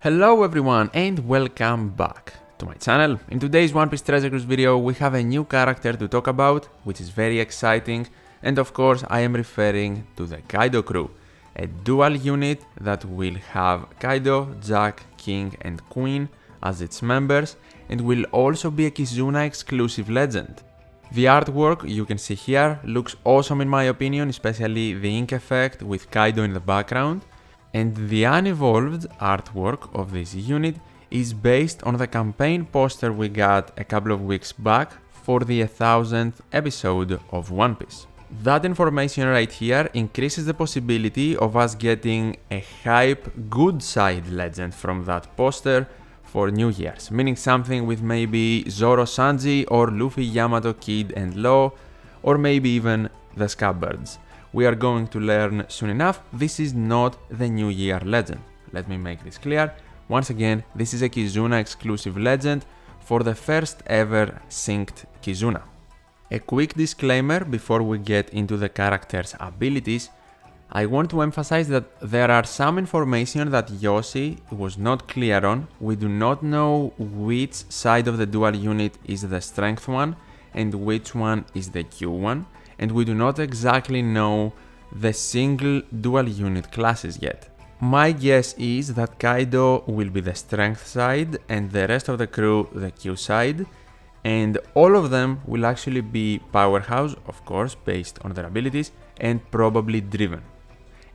Hello everyone and welcome back to my channel. In today's One Piece Treasure Cruise video we have a new character to talk about, which is very exciting, and of course I am referring to the Kaido crew, a dual unit that will have Kaido, Jack, King and Queen as its members, and will also be a Kizuna exclusive legend. The artwork you can see here looks awesome in my opinion, especially the ink effect with Kaido in the background. And the unevolved artwork of this unit is based on the campaign poster we got a couple of weeks back for the 1000th episode of One Piece. That information right here increases the possibility of us getting a hype good side legend from that poster for New Year's, meaning something with maybe Zoro Sanji or Luffy Yamato Kid and Law, or maybe even the Scabbards. We are going to learn soon enough, this is not the New Year legend. Let me make this clear. Once again, this is a Kizuna exclusive legend for the first ever synced Kizuna. A quick disclaimer before we get into the character's abilities. I want to emphasize that there are some information that Yoshi was not clear on. We do not know which side of the dual unit is the strength one and which one is the Q one. And we do not exactly know the single dual unit classes yet. My guess is that Kaido will be the strength side and the rest of the crew the Q side, and all of them will actually be powerhouse, of course, based on their abilities, and probably driven.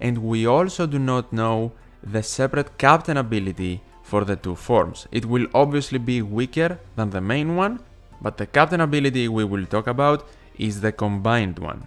And we also do not know the separate captain ability for the two forms. It will obviously be weaker than the main one, but the captain ability we will talk about is the combined one.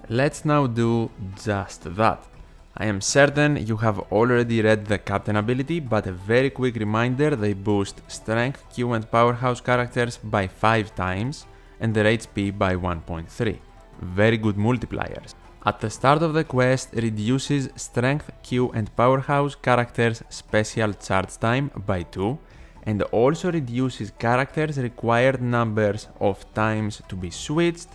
Let's now do just that. I am certain you have already read the captain ability, but a very quick reminder, they boost strength, Q and powerhouse characters by 5 times and their HP by 1.3. Very good multipliers. At the start of the quest, reduces strength, Q and powerhouse characters special charge time by 2, and also reduces characters' required numbers of times to be switched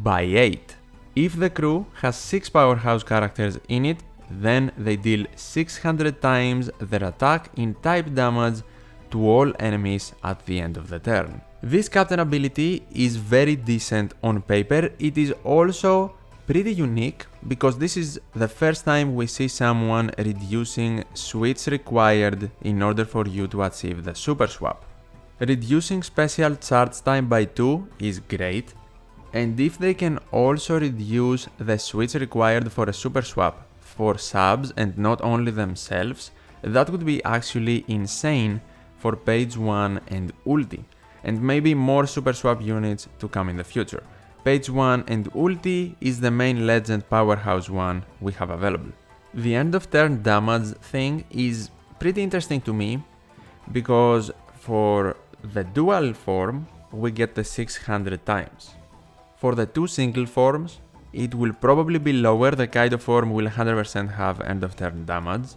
by 8. If the crew has 6 powerhouse characters in it, then they deal 600 times their attack in type damage to all enemies at the end of the turn. This captain ability is very decent on paper. It is also pretty unique because this is the first time we see someone reducing switch required in order for you to achieve the super swap. Reducing special charge time by 2 is great. And if they can also reduce the switch required for a super swap for subs and not only themselves, that would be actually insane for page 1 and ulti, and maybe more super swap units to come in the future. Page 1 and ulti is the main legend powerhouse one we have available. The end of turn damage thing is pretty interesting to me because for the dual form we get the 600 times. For the two single forms, it will probably be lower. The Kaido form will 100% have end of turn damage.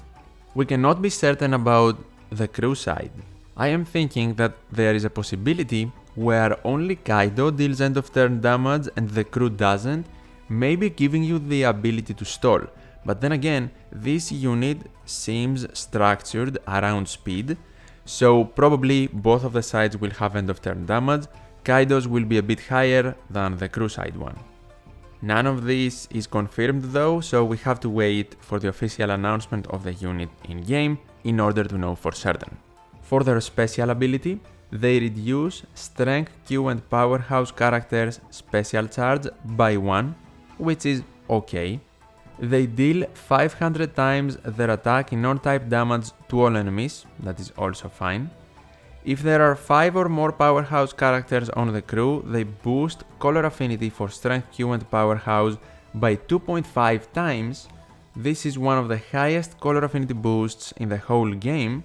We cannot be certain about the crew side. I am thinking that there is a possibility where only Kaido deals end of turn damage and the crew doesn't, maybe giving you the ability to stall. But then again, this unit seems structured around speed, so probably both of the sides will have end of turn damage. Kaido's will be a bit higher than the crew side one. None of this is confirmed though, so we have to wait for the official announcement of the unit in-game in order to know for certain. For their special ability, they reduce strength, Q and powerhouse characters special charge by 1, which is okay. They deal 500 times their attack in non-type damage to all enemies, that is also fine. If there are 5 or more powerhouse characters on the crew, they boost color affinity for strength, Q and powerhouse by 2.5 times. This is one of the highest color affinity boosts in the whole game.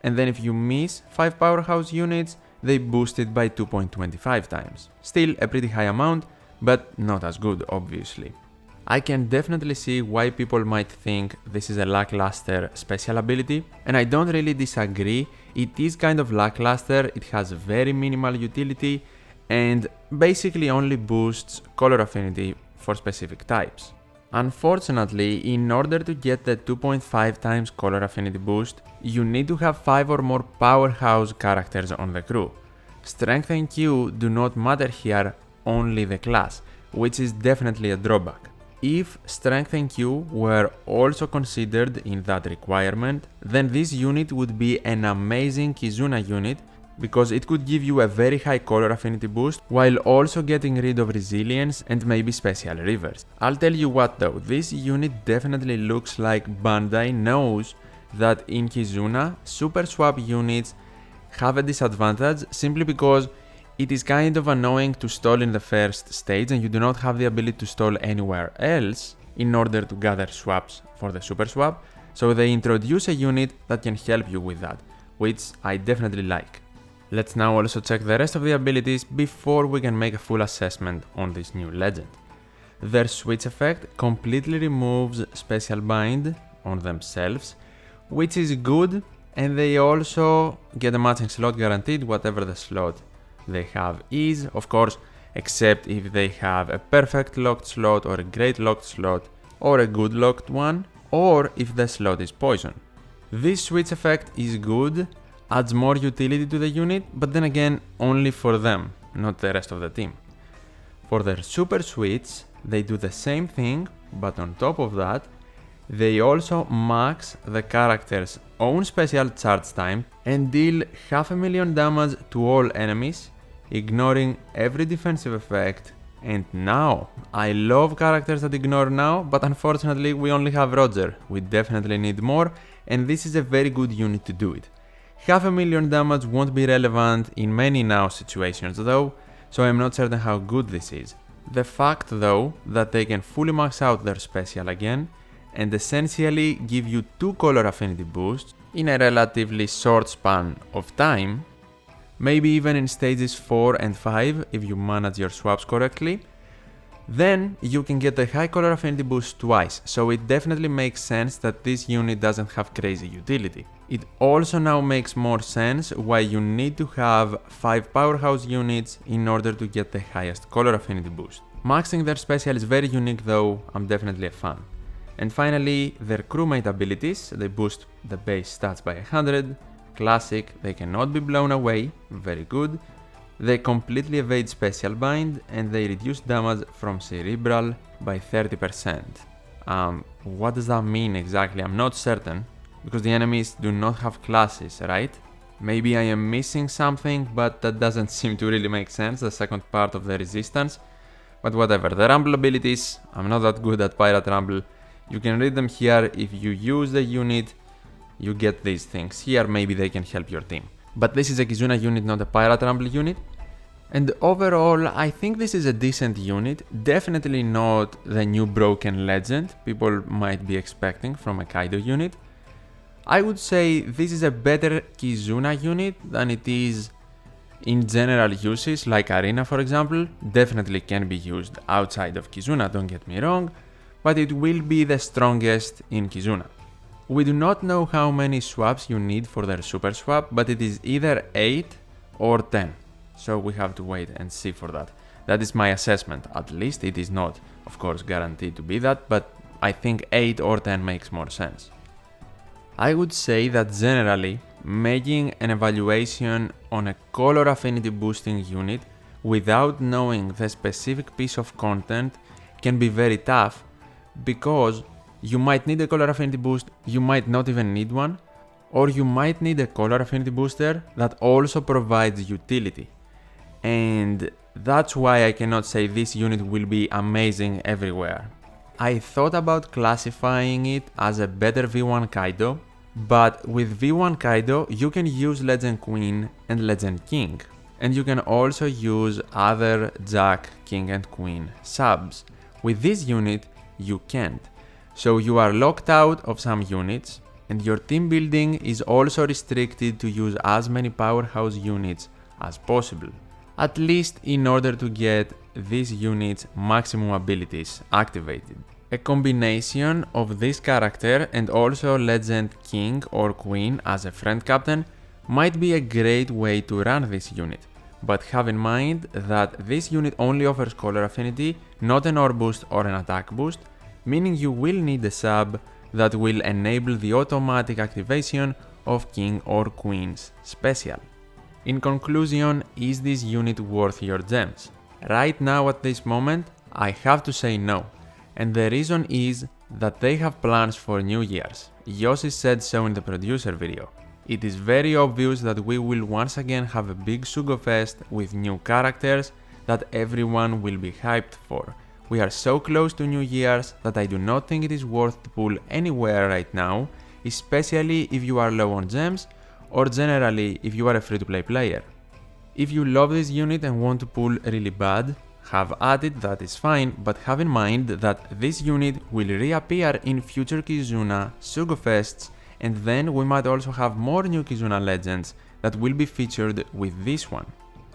And then if you miss 5 powerhouse units, they boost it by 2.25 times. Still a pretty high amount, but not as good obviously. I can definitely see why people might think this is a lackluster special ability, and I don't really disagree. It is kind of lackluster, it has very minimal utility, and basically only boosts color affinity for specific types. Unfortunately, in order to get the 2.5 times color affinity boost, you need to have 5 or more powerhouse characters on the crew. Strength and Q do not matter here, only the class, which is definitely a drawback. If Strength and Q were also considered in that requirement, then this unit would be an amazing Kizuna unit because it could give you a very high color affinity boost while also getting rid of resilience and maybe special rivers. I'll tell you what though, this unit definitely looks like Bandai knows that in Kizuna, super swap units have a disadvantage simply because it is kind of annoying to stall in the first stage and you do not have the ability to stall anywhere else in order to gather swaps for the super swap, so they introduce a unit that can help you with that, which I definitely like. Let's now also check the rest of the abilities before we can make a full assessment on this new legend. Their switch effect completely removes special bind on themselves, which is good, and they also get a matching slot guaranteed whatever the slot they have is, of course, except if they have a perfect locked slot or a great locked slot or a good locked one, or if the slot is poison. This switch effect is good, adds more utility to the unit, but then again only for them, not the rest of the team. For their super switch, they do the same thing, but on top of that, they also max the character's own special charge time and deal 500,000 damage to all enemies, ignoring every defensive effect. And now, I love characters that ignore now, but unfortunately we only have Roger. We definitely need more, and this is a very good unit to do it. 500,000 damage won't be relevant in many now situations though, so I'm not certain how good this is. The fact though that they can fully max out their special again and essentially give you 2 color affinity boosts in a relatively short span of time, maybe even in stages 4 and 5 if you manage your swaps correctly, then you can get the high color affinity boost twice, so it definitely makes sense that this unit doesn't have crazy utility. It also now makes more sense why you need to have 5 powerhouse units in order to get the highest color affinity boost. Maxing their special is very unique though, I'm definitely a fan. And finally, their crewmate abilities, they boost the base stats by 100, classic, they cannot be blown away, very good, they completely evade special bind, and they reduce damage from cerebral by 30%. What does that mean exactly? I'm not certain, because the enemies do not have classes, right? Maybe I am missing something, but that doesn't seem to really make sense, the second part of the resistance. But whatever, the rumble abilities, I'm not that good at pirate rumble. You can read them here. If you use the unit, you get these things. Here maybe they can help your team. But this is a Kizuna unit, not a pirate rumble unit. And overall, I think this is a decent unit. Definitely not the new broken legend people might be expecting from a Kaido unit. I would say this is a better Kizuna unit than it is in general uses, like Arena for example. Definitely can be used outside of Kizuna, don't get me wrong, but it will be the strongest in Kizuna. We do not know how many swaps you need for their super swap, but it is either 8 or 10. So we have to wait and see for that. That is my assessment, at least. It is not, of course, guaranteed to be that, but I think 8 or 10 makes more sense. I would say that generally, making an evaluation on a color affinity boosting unit without knowing the specific piece of content can be very tough, because you might need a color affinity boost, you might not even need one, or you might need a color affinity booster that also provides utility. And that's why I cannot say this unit will be amazing everywhere. I thought about classifying it as a better V1 Kaido, but with V1 Kaido you can use Legend Queen and Legend King, and you can also use other Jack, King and Queen subs. With this unit you can't, so you are locked out of some units, and your team building is also restricted to use as many powerhouse units as possible, at least in order to get these units' maximum abilities activated. A combination of this character and also Legend King or Queen as a friend captain might be a great way to run this unit, but have in mind that this unit only offers color affinity, not an ore boost or an attack boost, meaning you will need a sub that will enable the automatic activation of King or Queen's special. In conclusion, is this unit worth your gems? Right now at this moment, I have to say no, and the reason is that they have plans for New Year's. Yoshi said so in the producer video. It is very obvious that we will once again have a big Sugo Fest with new characters that everyone will be hyped for. We are so close to New Year's that I do not think it is worth to pull anywhere right now, especially if you are low on gems or generally if you are a free-to-play player. If you love this unit and want to pull really bad, have at it, that is fine, but have in mind that this unit will reappear in future Kizuna Sugo Fests, and then we might also have more new Kizuna legends that will be featured with this one.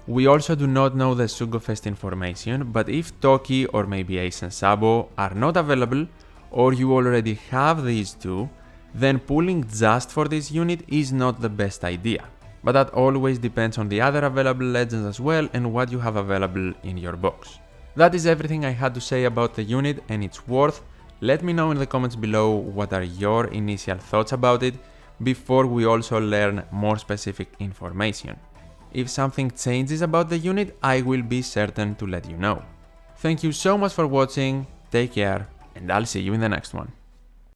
We also do not know the Sugo Fest information, but if Toki or maybe Ace and Sabo are not available, or you already have these two, then pulling just for this unit is not the best idea. But that always depends on the other available legends as well and what you have available in your box. That is everything I had to say about the unit and its worth. Let me know in the comments below what are your initial thoughts about it before we also learn more specific information. If something changes about the unit, I will be certain to let you know. Thank you so much for watching, take care, and I'll see you in the next one.